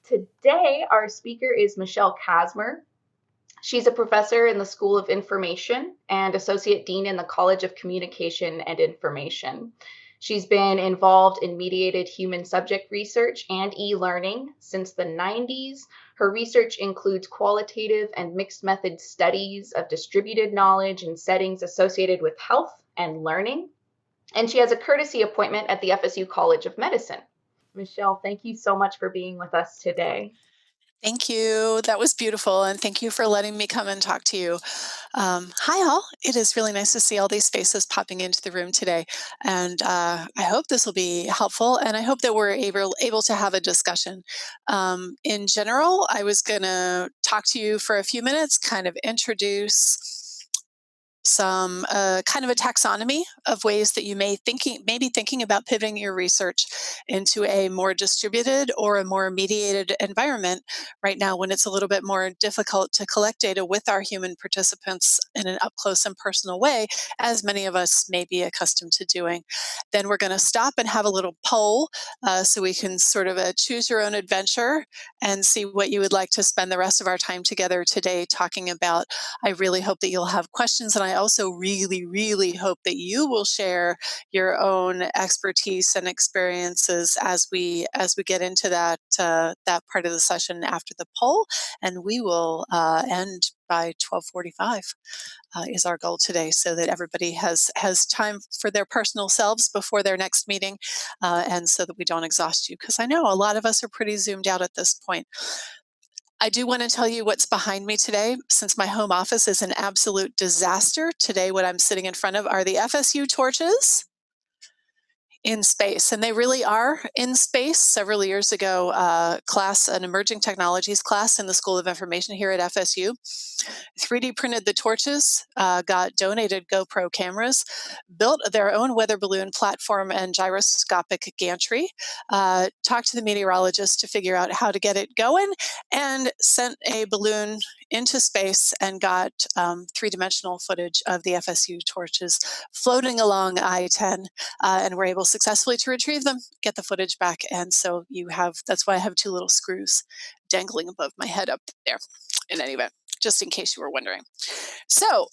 Today, our speaker is Michelle Kazmer. She's a professor in the School of Information and Associate Dean in the College of Communication and Information. She's been involved in mediated human subject research and e-learning since the 90s. Her research includes qualitative and mixed method studies of distributed knowledge in settings associated with health and learning. And she has a courtesy appointment at the FSU College of Medicine. Michelle, thank you so much for being with us today. Thank you. That was beautiful. And thank you for letting me come and talk to you. Hi, all. It is really nice to see all these faces popping into the room today. And I hope this will be helpful. And I hope that we're able to have a discussion. In general, I was going to talk to you for a few minutes, kind of introduce some kind of a taxonomy of ways that you may be thinking about pivoting your research into a more distributed or a more mediated environment right now when it's a little bit more difficult to collect data with our human participants in an up close and personal way, as many of us may be accustomed to doing. Then we're going to stop and have a little poll so we can sort of choose your own adventure and see what you would like to spend the rest of our time together today talking about. I really hope that you'll have questions, and I also really, really hope that you will share your own expertise and experiences as we get into that part of the session after the poll, and we will end by 12:45 is our goal today, so that everybody has time for their personal selves before their next meeting, and so that we don't exhaust you, because I know a lot of us are pretty zoomed out at this point. I do want to tell you what's behind me today. Since my home office is an absolute disaster, today what I'm sitting in front of are the FSU torches in space, and they really are in space. Several years ago, an emerging technologies class in the School of Information here at FSU 3D printed the torches, got donated GoPro cameras, built their own weather balloon platform and gyroscopic gantry, talked to the meteorologist to figure out how to get it going, and sent a balloon into space and got three-dimensional footage of the FSU torches floating along I-10, and were able successfully to retrieve them, get the footage back. And so that's why I have two little screws dangling above my head up there in any event, just in case you were wondering. So,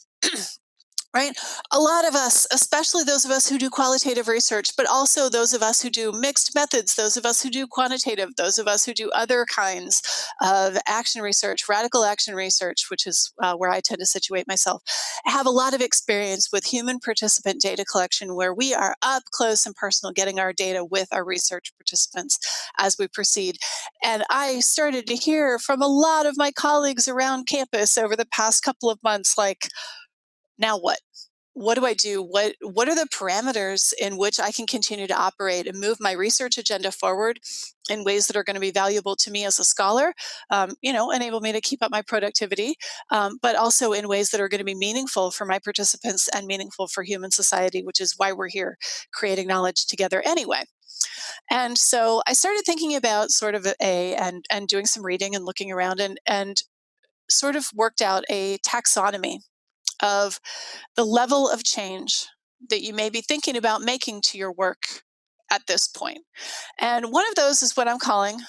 right, a lot of us, especially those of us who do qualitative research, but also those of us who do mixed methods, those of us who do quantitative, those of us who do other kinds of action research, radical action research, which is where I tend to situate myself, have a lot of experience with human participant data collection, where we are up close and personal getting our data with our research participants as we proceed. And I started to hear from a lot of my colleagues around campus over the past couple of months, like, now what? What do I do? What are the parameters in which I can continue to operate and move my research agenda forward in ways that are going to be valuable to me as a scholar, enable me to keep up my productivity, but also in ways that are going to be meaningful for my participants and meaningful for human society, which is why we're here creating knowledge together anyway. And so I started thinking about sort of and doing some reading and looking around and sort of worked out a taxonomy of the level of change that you may be thinking about making to your work at this point. And one of those is what I'm calling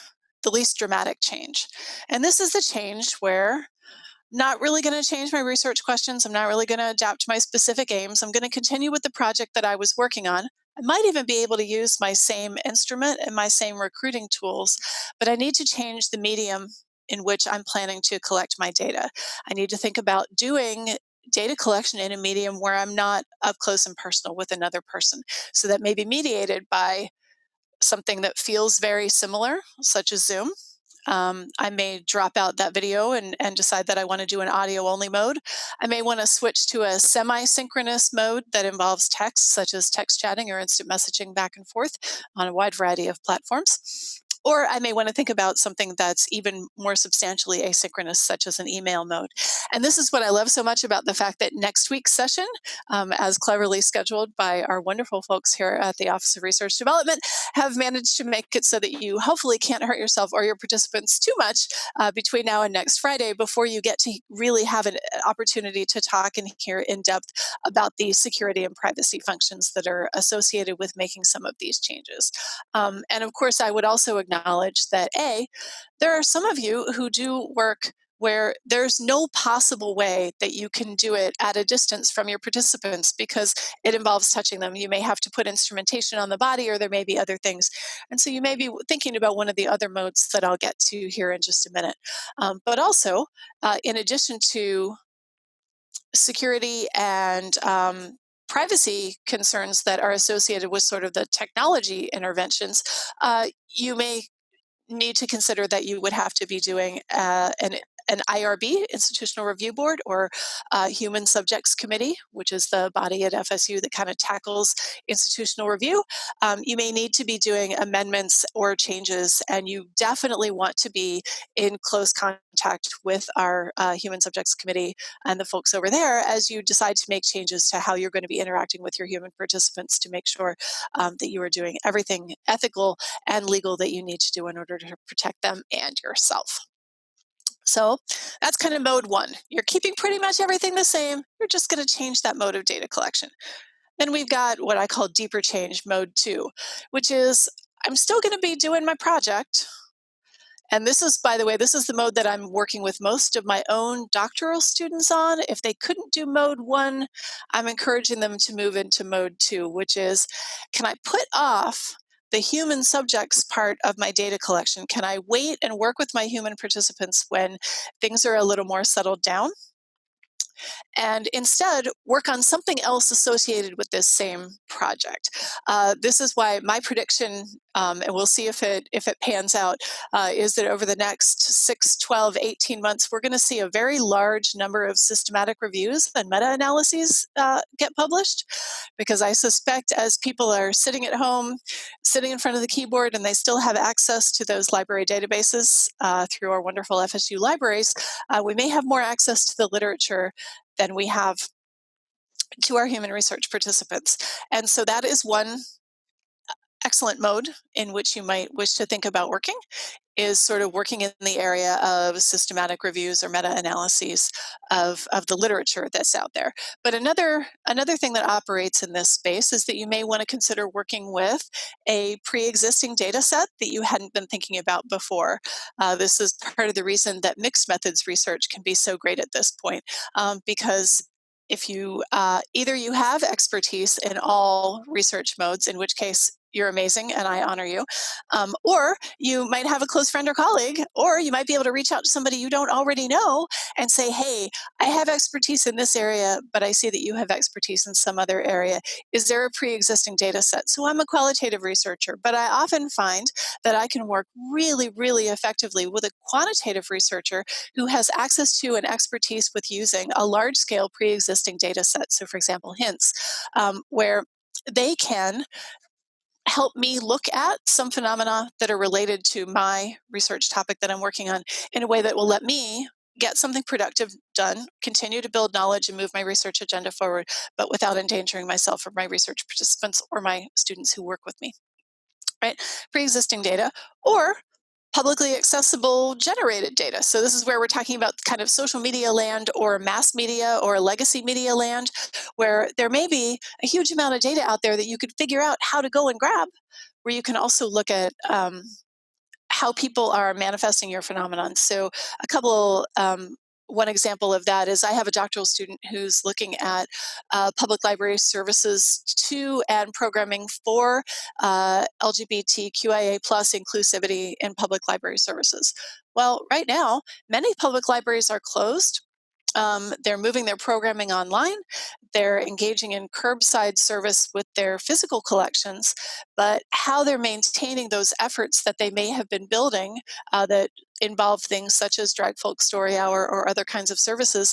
the least dramatic change. And this is the change where not really going to change my research questions. I'm not really going to adapt to my specific aims. I'm going to continue with the project that I was working on. I might even be able to use my same instrument and my same recruiting tools, but I need to change the medium in which I'm planning to collect my data. I need to think about doing data collection in a medium where I'm not up close and personal with another person. So that may be mediated by something that feels very similar, such as Zoom. I may drop out that video and decide that I want to do an audio-only mode. I may want to switch to a semi-synchronous mode that involves text, such as text chatting or instant messaging back and forth on a wide variety of platforms. Or I may want to think about something that's even more substantially asynchronous, such as an email mode. And this is what I love so much about the fact that next week's session, as cleverly scheduled by our wonderful folks here at the Office of Research Development, have managed to make it so that you hopefully can't hurt yourself or your participants too much between now and next Friday before you get to really have an opportunity to talk and hear in depth about the security and privacy functions that are associated with making some of these changes. And of course, I would also acknowledge acknowledge that there are some of you who do work where there's no possible way that you can do it at a distance from your participants because it involves touching them. You may have to put instrumentation on the body, or there may be other things. And so you may be thinking about one of the other modes that I'll get to here in just a minute. But also, in addition to security and privacy concerns that are associated with sort of the technology interventions, you may need to consider that you would have to be doing an IRB, Institutional Review Board, or Human Subjects Committee, which is the body at FSU that kind of tackles institutional review. You may need to be doing amendments or changes, and you definitely want to be in close contact with our Human Subjects Committee and the folks over there as you decide to make changes to how you're going to be interacting with your human participants to make sure that you are doing everything ethical and legal that you need to do in order to protect them and yourself. So that's kind of mode one. You're keeping pretty much everything the same. You're just going to change that mode of data collection. Then we've got what I call deeper change, mode two, which is I'm still going to be doing my project. And this is, by the way, this is the mode that I'm working with most of my own doctoral students on. If they couldn't do mode one, I'm encouraging them to move into mode two, which is, can I put off the human subjects part of my data collection? Can I wait and work with my human participants when things are a little more settled down? And instead work on something else associated with this same project. This is why my prediction, and we'll see if it pans out, is that over the next 6, 12, 18 months, we're going to see a very large number of systematic reviews and meta-analyses get published, because I suspect as people are sitting at home, sitting in front of the keyboard, and they still have access to those library databases through our wonderful FSU libraries, we may have more access to the literature than we have to our human research participants. And so that is one excellent mode in which you might wish to think about working, is sort of working in the area of systematic reviews or meta-analyses of the literature that's out there. But another thing that operates in this space is that you may want to consider working with a pre-existing data set that you hadn't been thinking about before. This is part of the reason that mixed methods research can be so great at this point, because if you either you have expertise in all research modes, in which case you're amazing and I honor you, or you might have a close friend or colleague, or you might be able to reach out to somebody you don't already know and say, hey, I have expertise in this area, but I see that you have expertise in some other area. Is there a pre-existing data set? So I'm a qualitative researcher, but I often find that I can work really, really effectively with a quantitative researcher who has access to and expertise with using a large-scale pre-existing data set. So for example, hints, where they can help me look at some phenomena that are related to my research topic that I'm working on in a way that will let me get something productive done, continue to build knowledge and move my research agenda forward, but without endangering myself or my research participants or my students who work with me, right? Pre-existing data or publicly accessible generated data. So this is where we're talking about kind of social media land or mass media or legacy media land, where there may be a huge amount of data out there that you could figure out how to go and grab, where you can also look at how people are manifesting your phenomenon. So a couple, one example of that is I have a doctoral student who's looking at public library services to and programming for LGBTQIA plus inclusivity in public library services. Well, right now, many public libraries are closed. They're moving their programming online. They're engaging in curbside service with their physical collections, but how they're maintaining those efforts that they may have been building that involve things such as Drag Folk Story Hour or other kinds of services,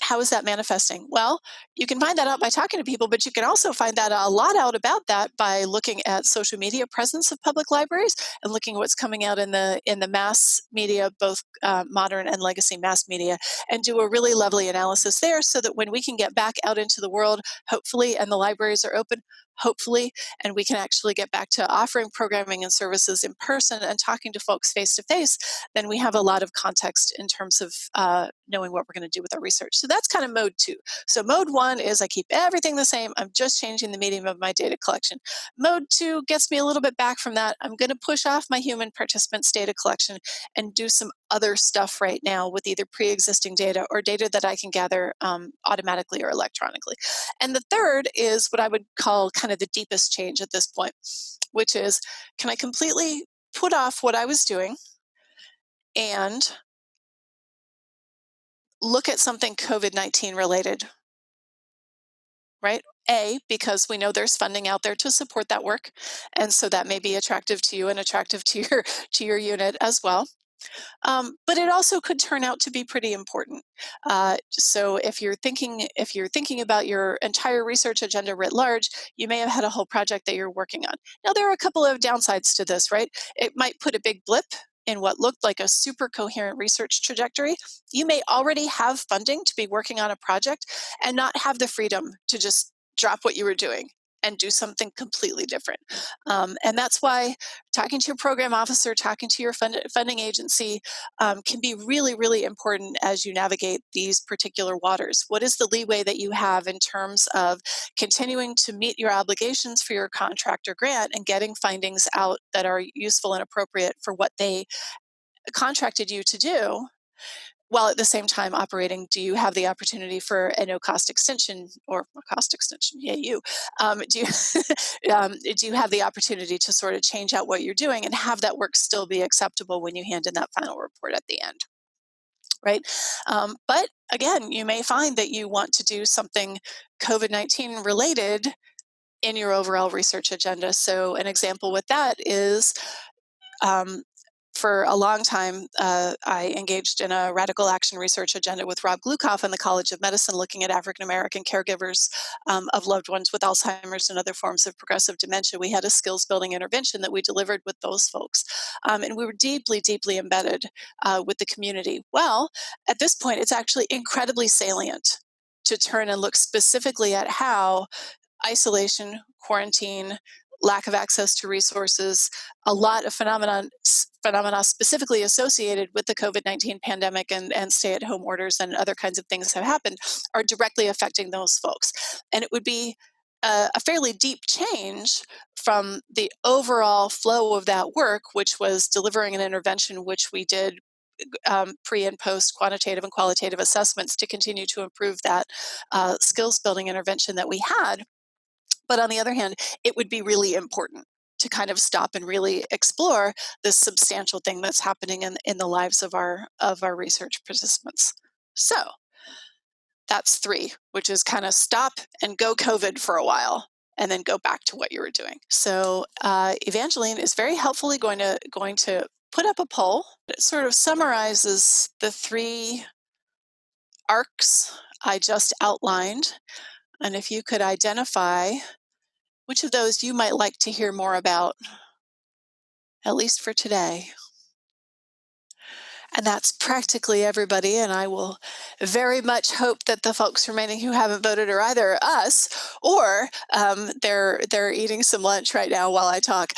how is that manifesting? Well, you can find that out by talking to people, but you can also find that a lot out about that by looking at social media presence of public libraries and looking at what's coming out in the mass media, both modern and legacy mass media, and do a really lovely analysis there so that when we can get back out into the world, hopefully, and the libraries are open, hopefully, and we can actually get back to offering programming and services in person and talking to folks face to face, then we have a lot of context in terms of knowing what we're going to do with our research. So that's kind of mode 2. So mode 1 is I keep everything the same. I'm just changing the medium of my data collection. Mode 2 gets me a little bit back from that. I'm going to push off my human participants data collection and do some other stuff right now with either pre-existing data or data that I can gather automatically or electronically. And the third is what I would call kind of the deepest change at this point, which is, can I completely put off what I was doing and look at something COVID-19 related, right? A, because we know there's funding out there to support that work, and so that may be attractive to you and attractive to your unit as well. But it also could turn out to be pretty important. So if you're thinking about your entire research agenda writ large, you may have had a whole project that you're working on. Now there are a couple of downsides to this, right? It might put a big blip in what looked like a super coherent research trajectory. You may already have funding to be working on a project and not have the freedom to just drop what you were doing and do something completely different. And that's why talking to your program officer, talking to your funding agency can be really, really important as you navigate these particular waters. What is the leeway that you have in terms of continuing to meet your obligations for your contract or grant and getting findings out that are useful and appropriate for what they contracted you to do, while at the same time operating? Do you have the opportunity for a no-cost extension or a cost extension? Yeah, you. Do you do you have the opportunity to sort of change out what you're doing and have that work still be acceptable when you hand in that final report at the end, right? But again, you may find that you want to do something COVID-19 related in your overall research agenda. So an example with that is um, for a long time, I engaged in a radical action research agenda with Rob Glukoff in the College of Medicine, looking at African American caregivers of loved ones with Alzheimer's and other forms of progressive dementia. We had a skills building intervention that we delivered with those folks. And we were deeply, deeply embedded with the community. Well, at this point, it's actually incredibly salient to turn and look specifically at how isolation, quarantine, lack of access to resources, a lot of phenomena specifically associated with the COVID-19 pandemic and stay-at-home orders and other kinds of things have happened are directly affecting those folks. And it would be a fairly deep change from the overall flow of that work, which was delivering an intervention, which we did pre and post quantitative and qualitative assessments to continue to improve that skills building intervention that we had. But on the other hand, it would be really important to kind of stop and really explore this substantial thing that's happening in the lives of our research participants. So that's 3, which is kind of stop and go COVID for a while and then go back to what you were doing. So Evangeline is very helpfully going to put up a poll. It sort of summarizes the 3 arcs I just outlined. And if you could identify which of those you might like to hear more about, at least for today. And that's practically everybody, and I will very much hope that the folks remaining who haven't voted are either us or they're eating some lunch right now while I talk,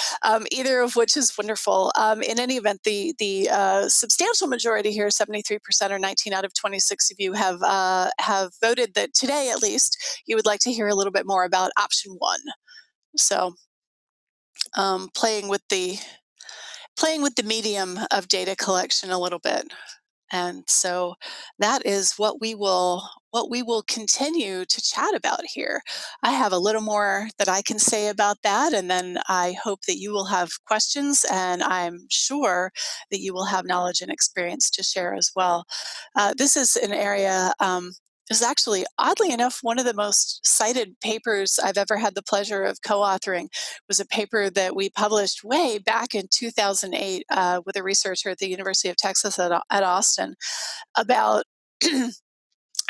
either of which is wonderful. In any event, the substantial majority here, 73% or 19 out of 26 of you have voted that today, at least, you would like to hear a little bit more about option 1. So playing with the medium of data collection a little bit. And so that is what we will continue to chat about here. I have a little more that I can say about that, and then I hope that you will have questions, and I'm sure that you will have knowledge and experience to share as well. This is an area is actually, oddly enough, one of the most cited papers I've ever had the pleasure of co-authoring. Was a paper that we published way back in 2008 with a researcher at the University of Texas at Austin about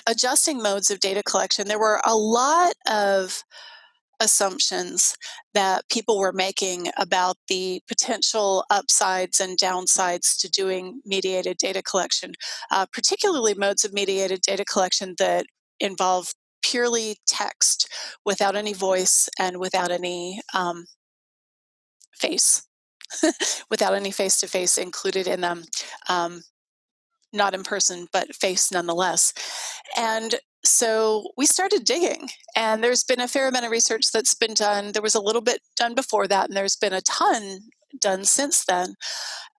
adjusting modes of data collection. There were a lot of assumptions that people were making about the potential upsides and downsides to doing mediated data collection, particularly modes of mediated data collection that involve purely text without any voice and without any face, without any face-to-face included in them. Not in person, but face nonetheless. And so we started digging, and there's been a fair amount of research that's been done. There was a little bit done before that, and there's been a ton done since then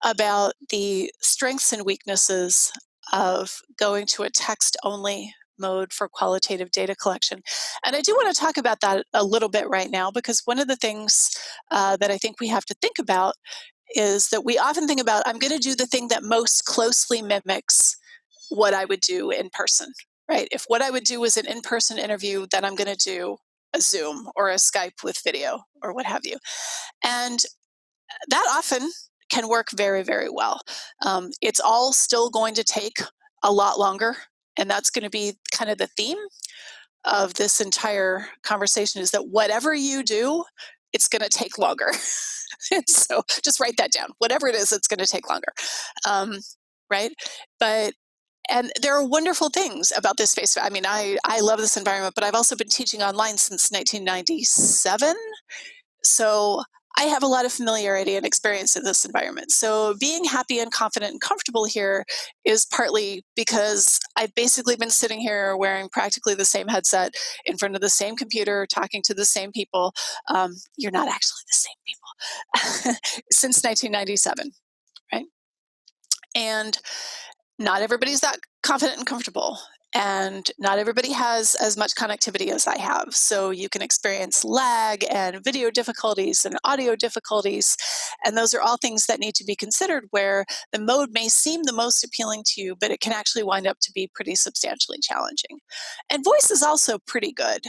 about the strengths and weaknesses of going to a text-only mode for qualitative data collection. And I do want to talk about that a little bit right now, because one of the things that I think we have to think about is that we often think about, I'm going to do the thing that most closely mimics what I would do in person, right? If what I would do was an in-person interview, then I'm going to do a Zoom or a Skype with video or what have you. And that often can work very, very well. It's all still going to take a lot longer. And that's going to be kind of the theme of this entire conversation, is that whatever you do, it's going to take longer. So just write that down. Whatever it is, it's going to take longer. Right? And there are wonderful things about this space. I mean, I love this environment, but I've also been teaching online since 1997. So I have a lot of familiarity and experience in this environment. So being happy and confident and comfortable here is partly because I've basically been sitting here wearing practically the same headset in front of the same computer, talking to the same people. You're not actually the same people since 1997, right? And not everybody's that confident and comfortable. And not everybody has as much connectivity as I have. So you can experience lag and video difficulties and audio difficulties. And those are all things that need to be considered, where the mode may seem the most appealing to you, but it can actually wind up to be pretty substantially challenging. And voice is also pretty good.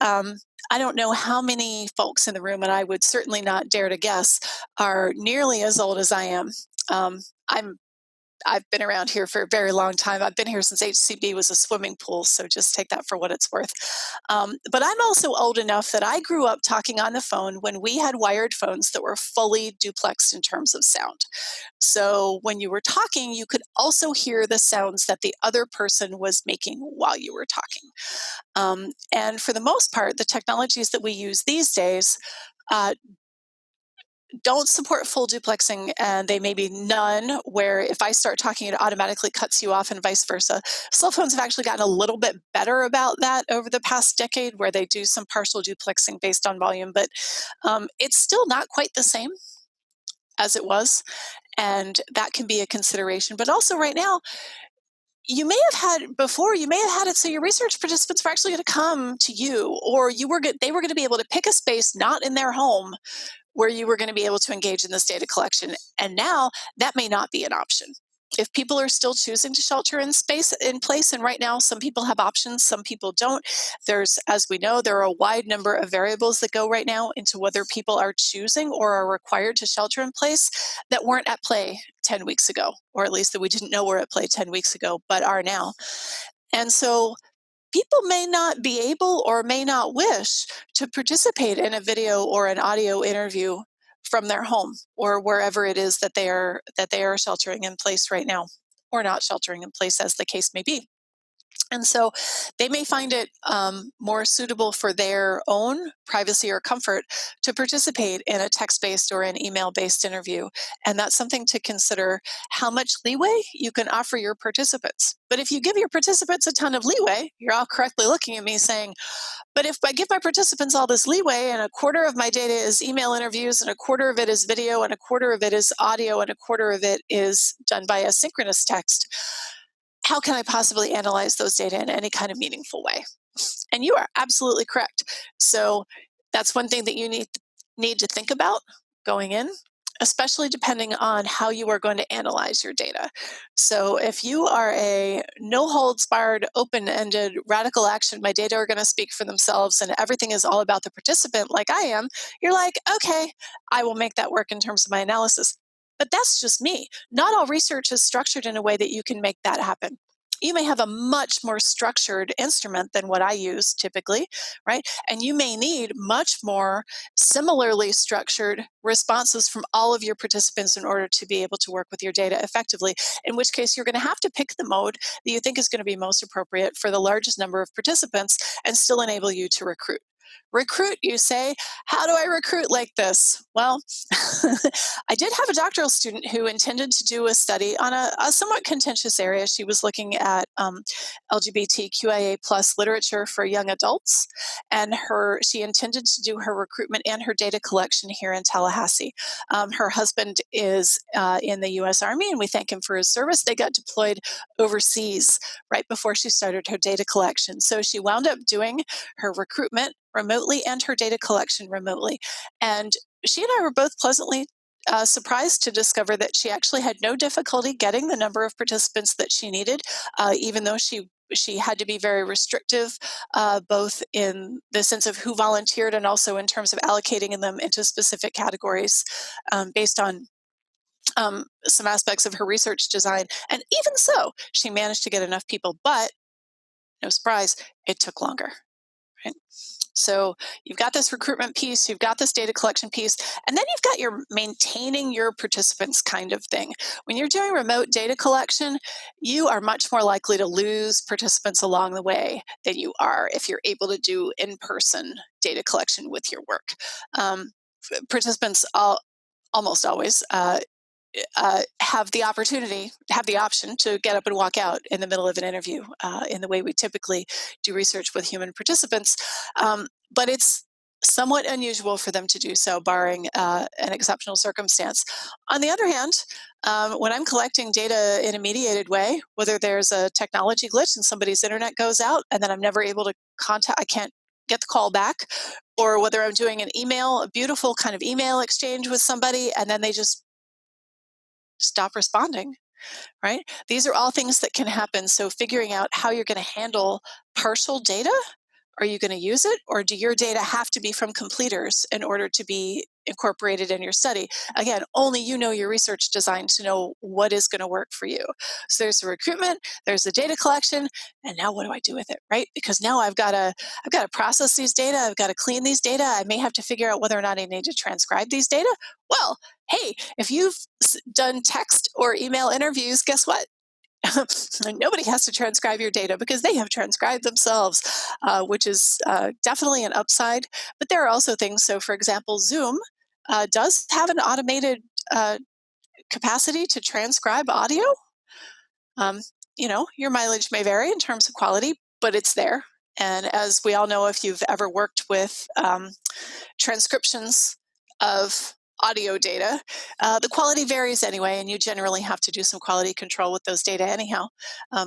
I don't know how many folks in the room, and I would certainly not dare to guess, are nearly as old as I am. I've been around here for a very long time. I've been here since HCB was a swimming pool, so just take that for what it's worth. But I'm also old enough that I grew up talking on the phone when we had wired phones that were fully duplexed in terms of sound. So when you were talking, you could also hear the sounds that the other person was making while you were talking. And for the most part, the technologies that we use these days don't support full duplexing, and they may be none, where if I start talking, it automatically cuts you off, and vice versa. Cell phones have actually gotten a little bit better about that over the past decade, where they do some partial duplexing based on volume, but it's still not quite the same as it was, and that can be a consideration. But also right now, you may have had it so your research participants were actually going to come to you, or they were going to be able to pick a space not in their home where you were going to be able to engage in this data collection. And now that may not be an option. If people are still choosing to shelter in place, and right now some people have options, some people don't. As we know, there are a wide number of variables that go right now into whether people are choosing or are required to shelter in place that weren't at play 10 weeks ago, or at least that we didn't know were at play 10 weeks ago, but are now. And so people may not be able or may not wish to participate in a video or an audio interview from their home or wherever it is that they are sheltering in place right now, or not sheltering in place, as the case may be. And so they may find it more suitable for their own privacy or comfort to participate in a text-based or an email-based interview. And that's something to consider, how much leeway you can offer your participants. But if you give your participants a ton of leeway, you're all correctly looking at me saying, but if I give my participants all this leeway and a quarter of my data is email interviews and a quarter of it is video and a quarter of it is audio and a quarter of it is done by asynchronous text, how can I possibly analyze those data in any kind of meaningful way? And you are absolutely correct. So that's one thing that you need to think about going in, especially depending on how you are going to analyze your data. So if you are a no-holds-barred, open-ended, radical action, my data are going to speak for themselves and everything is all about the participant like I am, you're like, okay, I will make that work in terms of my analysis. But that's just me. Not all research is structured in a way that you can make that happen. You may have a much more structured instrument than what I use typically, right? And you may need much more similarly structured responses from all of your participants in order to be able to work with your data effectively, in which case you're going to have to pick the mode that you think is going to be most appropriate for the largest number of participants and still enable you to recruit. Recruit, you say, how do I recruit like this? Well, I did have a doctoral student who intended to do a study on a somewhat contentious area. She was looking at LGBTQIA plus literature for young adults, and she intended to do her recruitment and her data collection here in Tallahassee. Her husband is in the U.S. Army, and we thank him for his service. They got deployed overseas right before she started her data collection. So she wound up doing her recruitment remotely and her data collection remotely. And she and I were both pleasantly surprised to discover that she actually had no difficulty getting the number of participants that she needed, even though she had to be very restrictive, both in the sense of who volunteered and also in terms of allocating them into specific categories based on some aspects of her research design. And even so, she managed to get enough people, but no surprise, it took longer. Right? So you've got this recruitment piece, you've got this data collection piece, and then you've got your maintaining your participants kind of thing. When you're doing remote data collection, you are much more likely to lose participants along the way than you are if you're able to do in-person data collection with your work. Participants almost always have the option to get up and walk out in the middle of an interview in the way we typically do research with human participants. But it's somewhat unusual for them to do so, barring an exceptional circumstance. On the other hand, when I'm collecting data in a mediated way, whether there's a technology glitch and somebody's internet goes out and then I'm never able to I can't get the call back, or whether I'm doing an email, a beautiful kind of email exchange with somebody, and then they just stop responding, right? These are all things that can happen. So figuring out how you're going to handle partial data. Are you going to use it, or do your data have to be from completers in order to be incorporated in your study? Again, only you know your research design to know what is going to work for you. So there's the recruitment, there's the data collection, and now what do I do with it, right? Because now I've got to process these data, I've got to clean these data, I may have to figure out whether or not I need to transcribe these data. Well, hey, if you've done text or email interviews, guess what? Nobody has to transcribe your data because they have transcribed themselves, which is definitely an upside. But there are also things. So, for example, Zoom does have an automated capacity to transcribe audio. Your mileage may vary in terms of quality, but it's there. And as we all know, if you've ever worked with transcriptions of audio data, the quality varies anyway, and you generally have to do some quality control with those data anyhow.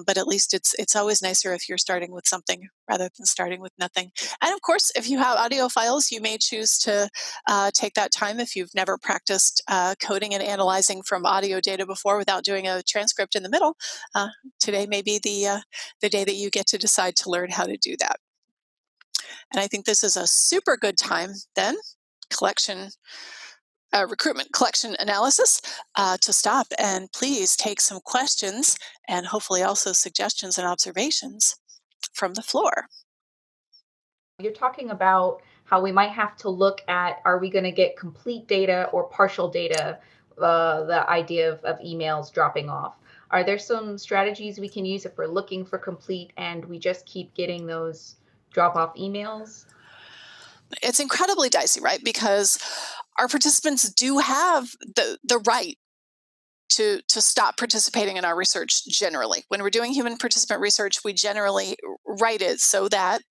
But at least it's always nicer if you're starting with something rather than starting with nothing. And of course, if you have audio files, you may choose to take that time if you've never practiced coding and analyzing from audio data before without doing a transcript in the middle. Today may be the day that you get to decide to learn how to do that. And I think this is a super good time then, recruitment collection analysis, to stop and please take some questions and hopefully also suggestions and observations from the floor. You're talking about how we might have to look at, are we going to get complete data or partial data, the idea of emails dropping off. Are there some strategies we can use if we're looking for complete and we just keep getting those drop-off emails? It's incredibly dicey, right? Because our participants do have the right to stop participating in our research generally. When we're doing human participant research, we generally write it so that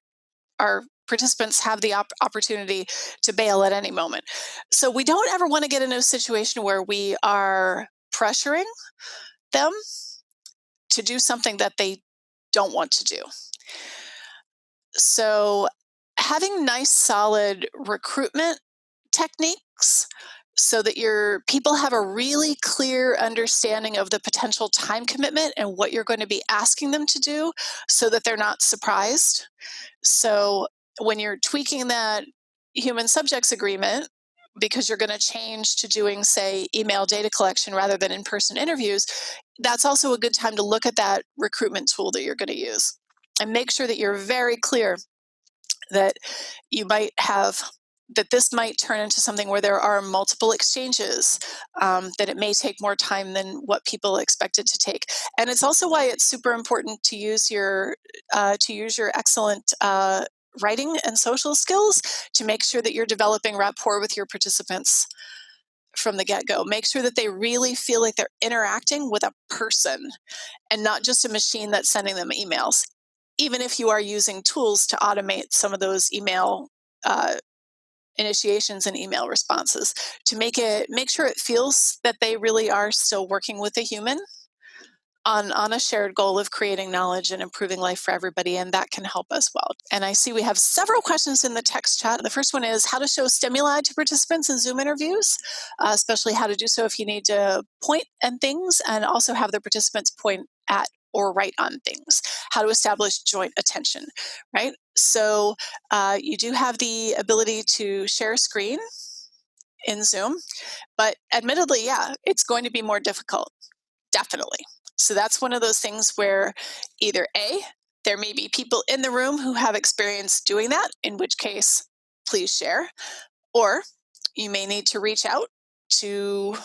our participants have the opportunity to bail at any moment. So we don't ever want to get into a situation where we are pressuring them to do something that they don't want to do. So having nice, solid recruitment techniques so that your people have a really clear understanding of the potential time commitment and what you're going to be asking them to do so that they're not surprised. So when you're tweaking that human subjects agreement, because you're going to change to doing, say, email data collection rather than in-person interviews, that's also a good time to look at that recruitment tool that you're going to use and make sure that you're very clear that you might have that this might turn into something where there are multiple exchanges, that it may take more time than what people expect it to take. And it's also why it's super important to use your excellent writing and social skills to make sure that you're developing rapport with your participants from the get-go. Make sure that they really feel like they're interacting with a person and not just a machine that's sending them emails, even if you are using tools to automate some of those email initiations and email responses, to make sure it feels that they really are still working with a human on a shared goal of creating knowledge and improving life for everybody, and that can help as well. And I see we have several questions in the text chat. The first one is how to show stimuli to participants in Zoom interviews, especially how to do so if you need to point and things, and also have the participants point at or write on things, how to establish joint attention, right? So you do have the ability to share a screen in Zoom, but admittedly, yeah, it's going to be more difficult. Definitely. So that's one of those things where either A, there may be people in the room who have experience doing that, in which case, please share, or you may need to reach out to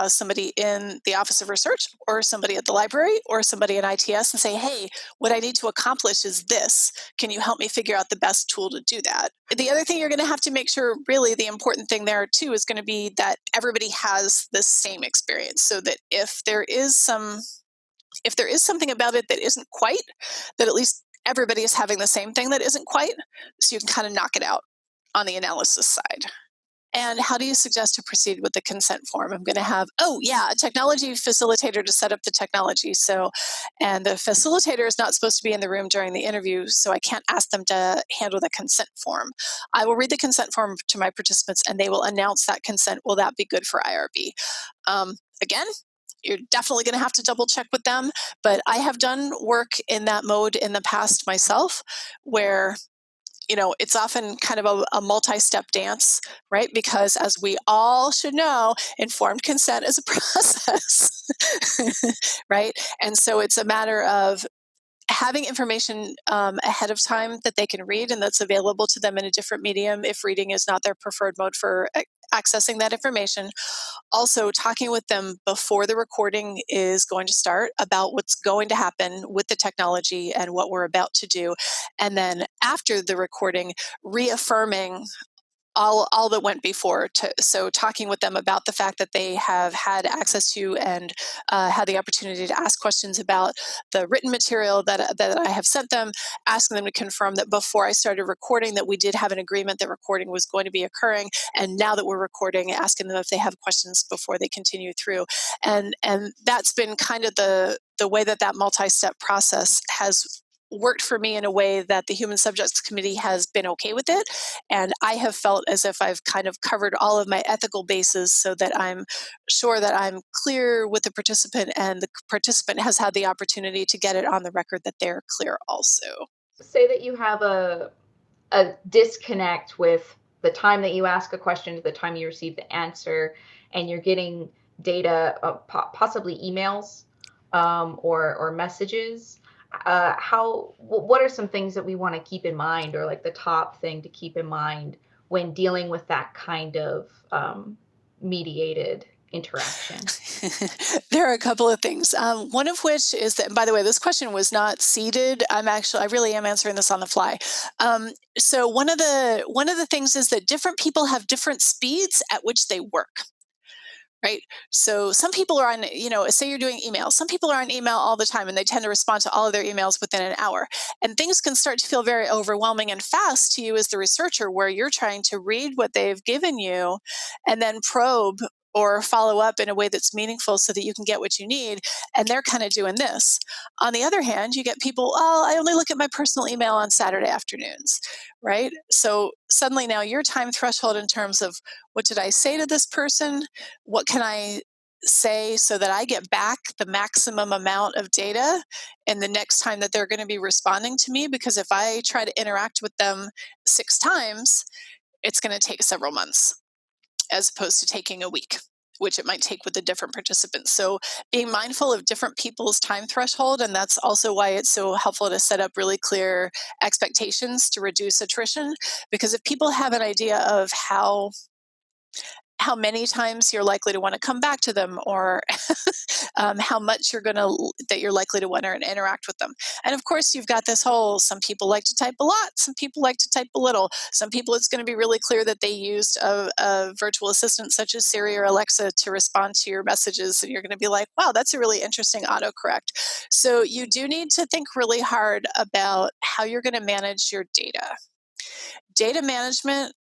somebody in the Office of Research or somebody at the library or somebody in ITS and say, hey, what I need to accomplish is this. Can you help me figure out the best tool to do that? The other thing you're going to have to make sure, really the important thing there too, is going to be that everybody has the same experience, so that if there is something about it that isn't quite, that at least everybody is having the same thing that isn't quite, so you can kind of knock it out on the analysis side. And how do you suggest to proceed with the consent form? I'm going to have, a technology facilitator to set up the technology. So, and the facilitator is not supposed to be in the room during the interview, so I can't ask them to handle the consent form. I will read the consent form to my participants and they will announce that consent. Will that be good for IRB? Again, you're definitely going to have to double check with them, but I have done work in that mode in the past myself, where it's often kind of a multi-step dance, right? Because as we all should know, informed consent is a process, right? And so it's a matter of having information ahead of time that they can read and that's available to them in a different medium if reading is not their preferred mode for accessing that information. Also, talking with them before the recording is going to start about what's going to happen with the technology and what we're about to do. And then after the recording, reaffirming all that went before. So talking with them about the fact that they have had access to and had the opportunity to ask questions about the written material that I have sent them, asking them to confirm that before I started recording that we did have an agreement that recording was going to be occurring, and now that we're recording, asking them if they have questions before they continue through. And that's been kind of the way that multi-step process has worked for me in a way that the Human Subjects Committee has been okay with it. And I have felt as if I've kind of covered all of my ethical bases so that I'm sure that I'm clear with the participant and the participant has had the opportunity to get it on the record that they're clear also. Say that you have a disconnect with the time that you ask a question to the time you receive the answer, and you're getting data, possibly emails or messages. What are some things that we want to keep in mind, or like the top thing to keep in mind when dealing with that kind of mediated interaction? There are a couple of things. One of which is that, by the way, this question was not seeded. I really am answering this on the fly. So one of the things is that different people have different speeds at which they work. Right. So some people are on, say you're doing email. Some people are on email all the time and they tend to respond to all of their emails within an hour. And things can start to feel very overwhelming and fast to you as the researcher, where you're trying to read what they've given you and then probe or follow up in a way that's meaningful so that you can get what you need. And they're kind of doing this. On the other hand, you get people, I only look at my personal email on Saturday afternoons, right? So suddenly now your time threshold in terms of what did I say to this person? What can I say so that I get back the maximum amount of data in the next time that they're going to be responding to me? Because if I try to interact with them 6 times, it's going to take several months as opposed to taking a week. which it might take with the different participants. So being mindful of different people's time threshold, and that's also why it's so helpful to set up really clear expectations to reduce attrition. Because if people have an idea of how many times you're likely to want to come back to them, or how much that you're likely to want to interact with them. And of course, you've got this whole, some people like to type a lot, some people like to type a little. Some people, it's going to be really clear that they used a virtual assistant such as Siri or Alexa to respond to your messages, and you're going to be like, wow, that's a really interesting autocorrect. So you do need to think really hard about how you're going to manage your data management,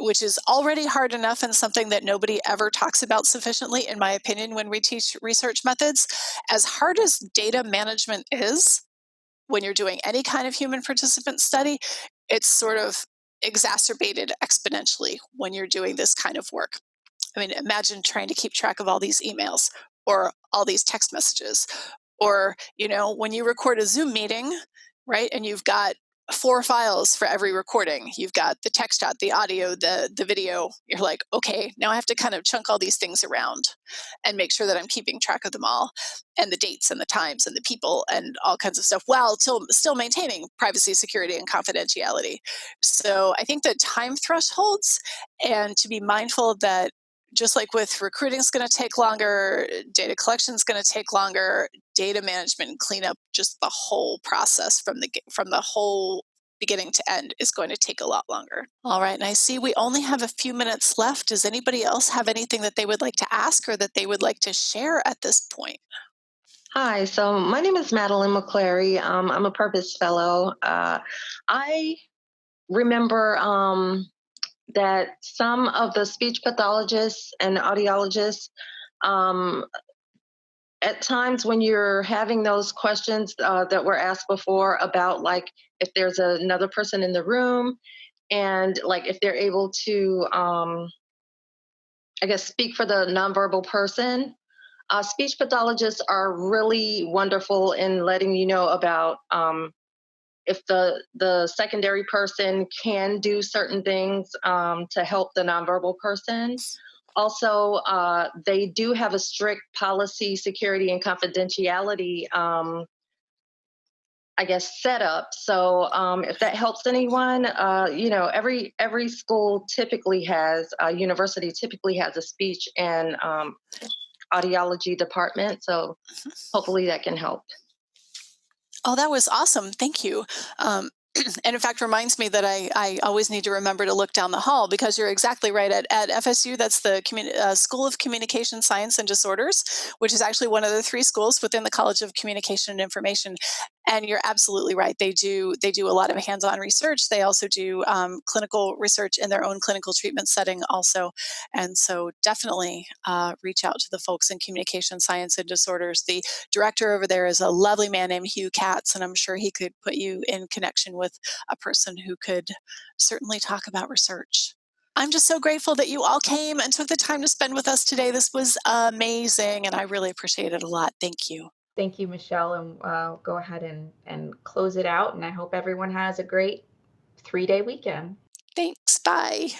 which is already hard enough and something that nobody ever talks about sufficiently, in my opinion, when we teach research methods. As hard as data management is when you're doing any kind of human participant study, it's sort of exacerbated exponentially when you're doing this kind of work. I mean, imagine trying to keep track of all these emails or all these text messages, or, when you record a Zoom meeting, right? And you've got 4 files for every recording. You've got the text out, the audio, the video. You're like, okay, now I have to kind of chunk all these things around and make sure that I'm keeping track of them all, and the dates and the times and the people and all kinds of stuff, while still maintaining privacy, security, and confidentiality. So I think that time thresholds, and to be mindful that, just like with recruiting is going to take longer, data collection is going to take longer, data management and cleanup, just the whole process from the whole beginning to end, is going to take a lot longer. All right, and I see we only have a few minutes left. Does anybody else have anything that they would like to ask or that they would like to share at this point? Hi, so my name is Madeline McClary. I'm a Purpose Fellow. I remember that some of the speech pathologists and audiologists, um, at times when you're having those questions that were asked before about, like, if there's another person in the room, and like if they're able to, I guess, speak for the nonverbal person. Speech pathologists are really wonderful in letting you know about if the secondary person can do certain things to help the nonverbal person. Also, they do have a strict policy, security, and confidentiality, I guess, setup. So if that helps anyone, every school typically has, university typically has a speech and audiology department. So hopefully that can help. Oh, that was awesome. Thank you. And in fact, reminds me that I always need to remember to look down the hall, because you're exactly right. At FSU, that's the School of Communication Science and Disorders, which is actually one of the 3 schools within the College of Communication and Information. And you're absolutely right. They do a lot of hands-on research. They also do clinical research in their own clinical treatment setting also. And so definitely reach out to the folks in communication science and disorders. The director over there is a lovely man named Hugh Katz, and I'm sure he could put you in connection with a person who could certainly talk about research. I'm just so grateful that you all came and took the time to spend with us today. This was amazing, and I really appreciate it a lot. Thank you. Thank you, Michelle, and go ahead and close it out. And I hope everyone has a great 3-day weekend. Thanks. Bye.